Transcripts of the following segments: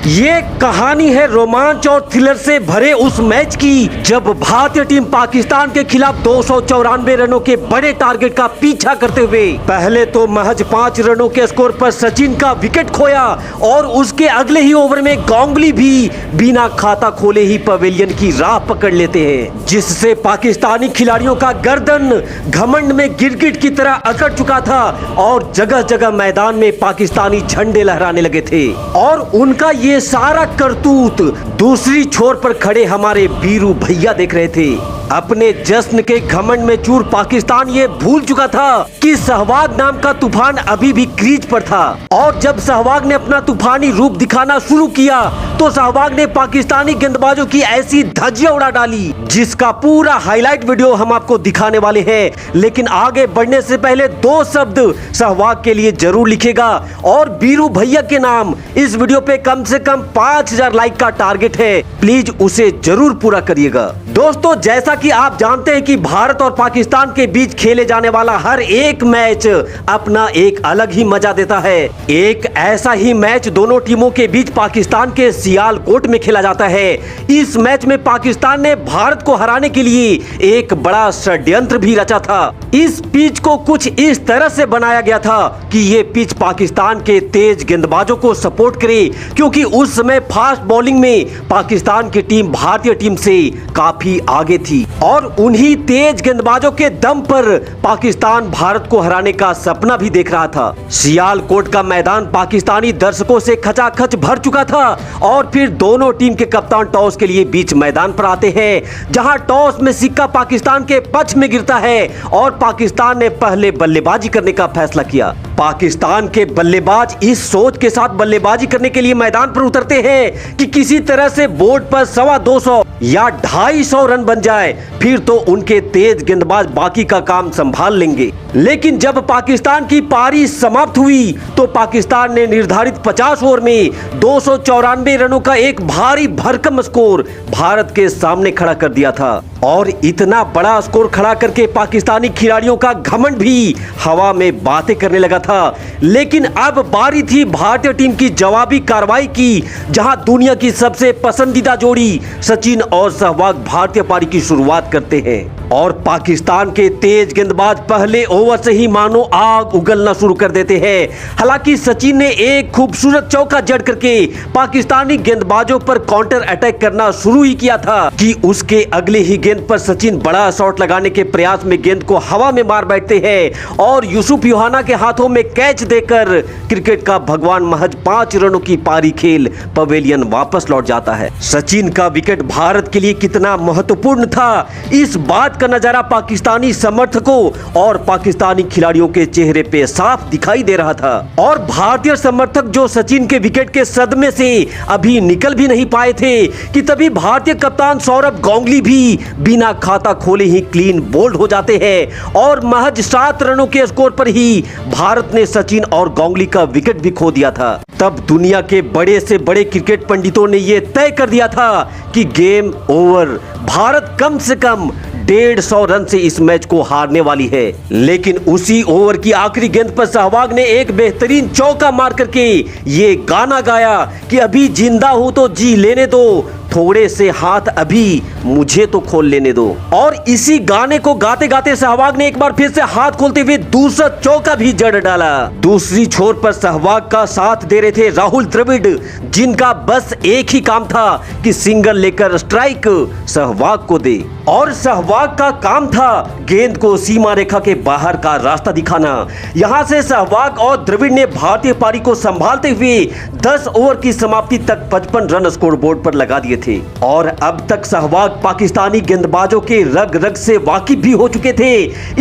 ये कहानी है रोमांच और थ्रिलर से भरे उस मैच की जब भारतीय टीम पाकिस्तान के खिलाफ 294 रनों के बड़े टारगेट का पीछा करते हुए पहले तो महज 5 रनों के स्कोर पर सचिन का विकेट खोया और उसके अगले ही ओवर में गांगुली भी बिना खाता खोले ही पवेलियन की राह पकड़ लेते हैं, जिससे पाकिस्तानी खिलाड़ियों का गर्दन घमंड में गिरगिट की तरह अकड़ चुका था और जगह जगह मैदान में पाकिस्तानी झंडे लहराने लगे थे। और उनका ये सारा करतूत दूसरी छोर पर खड़े हमारे बीरू भैया देख रहे थे। अपने जश्न के घमंड में चूर पाकिस्तान ये भूल चुका था कि सहवाग नाम का तूफान अभी भी क्रीज पर था और जब सहवाग ने अपना तूफानी रूप दिखाना शुरू किया तो सहवाग ने पाकिस्तानी गेंदबाजों की ऐसी धज्जियां उड़ा डाली जिसका पूरा हाईलाइट वीडियो हम आपको दिखाने वाले हैं। लेकिन आगे बढ़ने से पहले 2 शब्द सहवाग के लिए जरूर लिखेगा और बीरू भैया के नाम इस वीडियो पे कम से कम 5000 लाइक का टारगेट है, प्लीज उसे जरूर पूरा करिएगा। दोस्तों, जैसा कि आप जानते हैं कि भारत और पाकिस्तान के बीच खेले जाने वाला हर एक मैच अपना एक अलग ही मजा देता है। एक ऐसा ही मैच दोनों टीमों के बीच पाकिस्तान के सियालकोट में खेला जाता है। इस मैच में पाकिस्तान ने भारत को हराने के लिए एक बड़ा षड्यंत्र भी रचा था। इस पिच को कुछ इस तरह से बनाया गया था कि ये पिच पाकिस्तान के तेज गेंदबाजों को सपोर्ट करे, क्योंकि उस समय फास्ट बॉलिंग में पाकिस्तान की टीम भारतीय टीम से काफी आगे थी और उन्हीं तेज गेंदबाजों के दम पर पाकिस्तान भारत को हराने का सपना भी देख रहा था। सियालकोट का मैदान पाकिस्तानी दर्शकों से खचाखच भर चुका था और फिर दोनों टीम के कप्तान टॉस के लिए बीच मैदान पर आते हैं, जहां टॉस में सिक्का पाकिस्तान के पक्ष में गिरता है और पाकिस्तान ने पहले बल्लेबाजी करने का फैसला किया। पाकिस्तान के बल्लेबाज इस सोच के साथ बल्लेबाजी करने के लिए मैदान पर उतरते हैं कि किसी तरह से बोर्ड पर 250 या 250 रन बन जाए, फिर तो उनके तेज गेंदबाज बाकी का काम संभाल लेंगे। लेकिन जब पाकिस्तान की पारी समाप्त हुई तो पाकिस्तान ने निर्धारित 50 ओवर में 294 रनों का एक भारी भरकम स्कोर भारत के सामने खड़ा कर दिया था और इतना बड़ा स्कोर खड़ा करके पाकिस्तानी खिलाड़ियों का घमंड भी हवा में बातें करने लगा था। लेकिन अब बारी थी भारतीय टीम की जवाबी कार्रवाई की, जहां दुनिया की सबसे पसंदीदा जोड़ी सचिन और सहवाग भारतीय पारी की शुरुआत करते हैं और पाकिस्तान के तेज गेंदबाज पहले ओवर से ही मानो आग उगलना शुरू कर देते हैं। हालांकि सचिन ने एक खूबसूरत चौका जड़ करके पाकिस्तानी गेंदबाजों पर काउंटर अटैक करना शुरू ही किया था कि उसके अगले ही गेंद पर सचिन बड़ा शॉट लगाने के प्रयास में गेंद को हवा में मार बैठते हैं और यूसुफ योहाना के हाथों में कैच देकर क्रिकेट का भगवान महज 5 रनों की पारी खेल पवेलियन वापस लौट जाता है। सचिन का विकेट भारत के लिए कितना महत्वपूर्ण था, इस बात का नजारा पाकिस्तानी समर्थकों और पाकिस्तानी खिलाड़ियों के चेहरे पे साफ दिखाई दे रहा था और भारतीय समर्थक जो सचिन के विकेट के सदमे से अभी निकल भी नहीं पाए थे कि तभी भारतीय कप्तान सौरभ गांगुली भी बिना खाता खोले ही क्लीन बोल्ड हो जाते हैं और महज 7 रनों के स्कोर पर ही भारत ने सचिन और गांगुली का विकेट भी खो दिया था। तब दुनिया के बड़े से बड़े क्रिकेट पंडितों ने यह तय कर दिया था कि गेम ओवर, भारत कम से कम 150 रन से इस मैच को हारने वाली है। लेकिन उसी ओवर की आखिरी गेंद पर सहवाग ने एक बेहतरीन चौका मार करके ये गाना गाया कि अभी जिंदा हूं तो जी लेने दो, थोड़े से हाथ अभी मुझे तो खोल लेने दो। और इसी गाने को गाते गाते सहवाग ने एक बार फिर से हाथ खोलते हुए दूसरा चौका भी जड़ डाला। दूसरी छोर पर सहवाग का साथ दे रहे थे राहुल द्रविड़, जिनका बस एक ही काम था कि सिंगल लेकर स्ट्राइक सहवाग को दे और सहवाग का काम था गेंद को सीमा रेखा के बाहर का रास्ता दिखाना। यहां से सहवाग और द्रविड़ ने भारतीय पारी को संभालते हुए 10 ओवर की समाप्ति तक 55 रन स्कोर बोर्ड पर लगा दिए थे और अब तक सहवाग पाकिस्तानी गेंदबाजों के रग रग से वाकिफ भी हो चुके थे।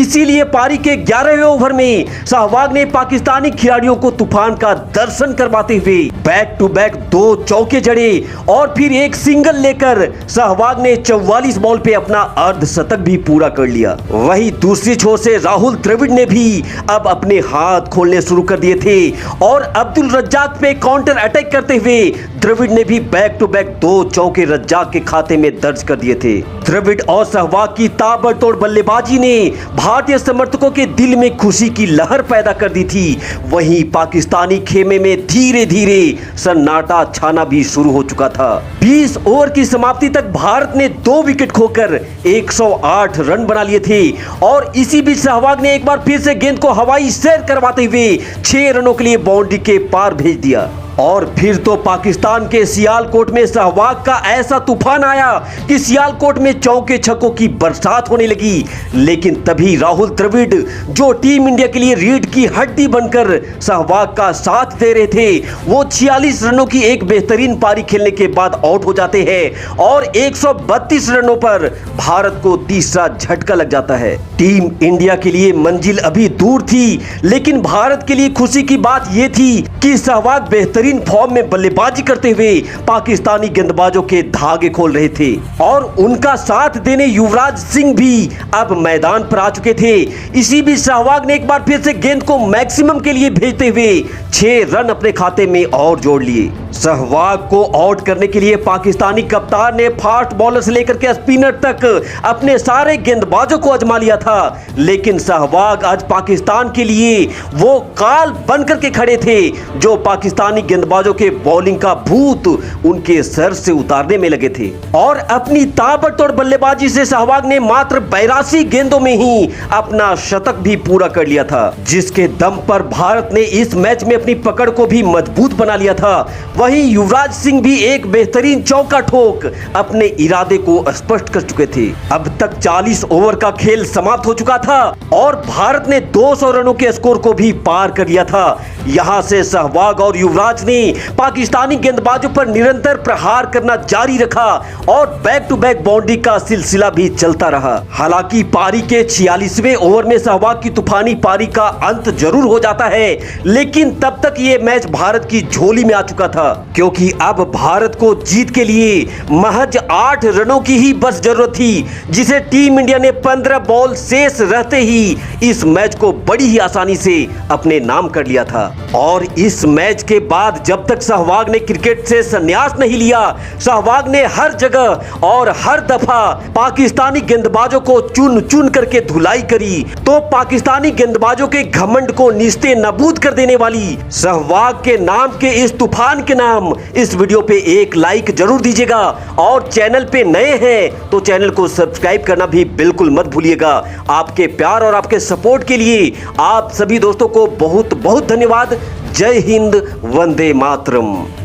इसीलिए पारी के 11वें ओवर में सहवाग ने पाकिस्तानी खिलाड़ियों को तूफान का दर्शन करवाते हुए बैक टू बैक 2 चौके जड़े और फिर एक सिंगल लेकर सहवाग ने 44 बॉल पे अपना अर्धशतक भी पूरा कर लिया। वही दूसरी छोर से राहुल द्रविड़ ने भी अब अपने हाथ खोलने शुरू कर दिए थे और अब्दुल रज्जाक पे काउंटर अटैक करते हुए द्रविड़ ने भी बैक टू बैक 2 चौके रज्जाक के खाते में दर्ज कर दिए थे। द्रविड़ और सहवाग की ताबड़तोड़ बल्लेबाजी ने भारतीय समर्थकों के दिल में खुशी की लहर पैदा कर दी थी। वहीं पाकिस्तानी खेमे में धीरे धीरे सन्नाटा छाना भी शुरू हो चुका था। 20 ओवर की समाप्ति तक भारत ने 2 विकेट खोकर 108 रन बना लिए थे और इसी बीच सहवाग ने एक बार फिर से गेंद को हवाई सैर करवाते हुए 6 रनों के लिए बाउंड्री के पार भेज दिया। और फिर तो पाकिस्तान के सियालकोट में सहवाग का ऐसा तूफान आया कि सियालकोट में चौके छक्कों की बरसात होने लगी। लेकिन तभी राहुल द्रविड़, जो टीम इंडिया के लिए रीढ़ की हड्डी बनकर सहवाग का साथ दे रहे थे, वो 46 रनों की एक बेहतरीन पारी खेलने के बाद आउट हो जाते हैं और 132 रनों पर भारत को तीसरा झटका लग जाता है। टीम इंडिया के लिए मंजिल अभी दूर थी, लेकिन भारत के लिए खुशी की बात यह थी कि सहवाग बेहतरीन फॉर्म में बल्लेबाजी करते हुए पाकिस्तानी गेंदबाजों के धागे खोल रहे थे और उनका साथ देने युवराज सिंह भी अब मैदान पर आ चुके थे। इसी बीच सहवाग ने एक बार फिर से गेंद को मैक्सिमम के लिए भेजते हुए 6 रन अपने खाते में और जोड़ लिए। सहवाग को आउट करने के लिए पाकिस्तानी कप्तान ने फास्ट बॉलर से लेकर के स्पिनर तक अपने सारे गेंदबाजों को आजमा लिया था, लेकिन सहवाग आज पाकिस्तान के लिए वो काल बनकर के खड़े थे जो पाकिस्तानी गेंदबाजों के बॉलिंग का भूत उनके सर से उतारने में लगे थे। और अपनी ताबड़तोड़ बल्लेबाजी से सहवाग ने मात्र 82 गेंदों में ही अपना शतक भी पूरा कर लिया था, जिसके दम पर भारत ने इस मैच में अपनी पकड़ को भी मजबूत बना लिया था। वहीं युवराज सिंह भी एक बेहतरीन चौका ठोक अपने इरादे को स्पष्ट कर चुके थे। अब तक 40 ओवर का खेल समाप्त हो चुका था और भारत ने 200 रनों के स्कोर को भी पार कर लिया था। यहां से सहवाग और युवराज ने पाकिस्तानी गेंदबाजों पर निरंतर प्रहार करना जारी रखा और बैक टू बैक बाउंड्री का सिलसिला भी चलता रहा। हालांकि पारी के 46वें ओवर में सहवाग की तूफानी पारी का अंत जरूर हो जाता है, लेकिन तब तक ये मैच भारत की झोली में आ चुका था, क्योंकि अब भारत को जीत के लिए महज 8 रनों की ही बस जरूरत थी, जिसे टीम इंडिया ने 15 बॉल शेष रहते ही इस मैच को बड़ी ही आसानी से अपने नाम कर लिया था। और इस मैच के बाद जब तक सहवाग ने क्रिकेट से संन्यास नहीं लिया, सहवाग ने हर जगह और हर दफा पाकिस्तानी गेंदबाजों को चुन चुन करके धुलाई करी, तो पाकिस्तानी गेंदबाजों के घमंड को निस्ते नाबूद कर देने वाली सहवाग के नाम के इस तूफान के नाम इस वीडियो पे एक लाइक जरूर दीजिएगा और चैनल पे नए हैं तो चैनल को सब्सक्राइब करना भी बिल्कुल मत भूलिएगा। आपके प्यार और आपके सपोर्ट के लिए आप सभी दोस्तों को बहुत बहुत धन्यवाद। जय हिंद, वंदे मातरम।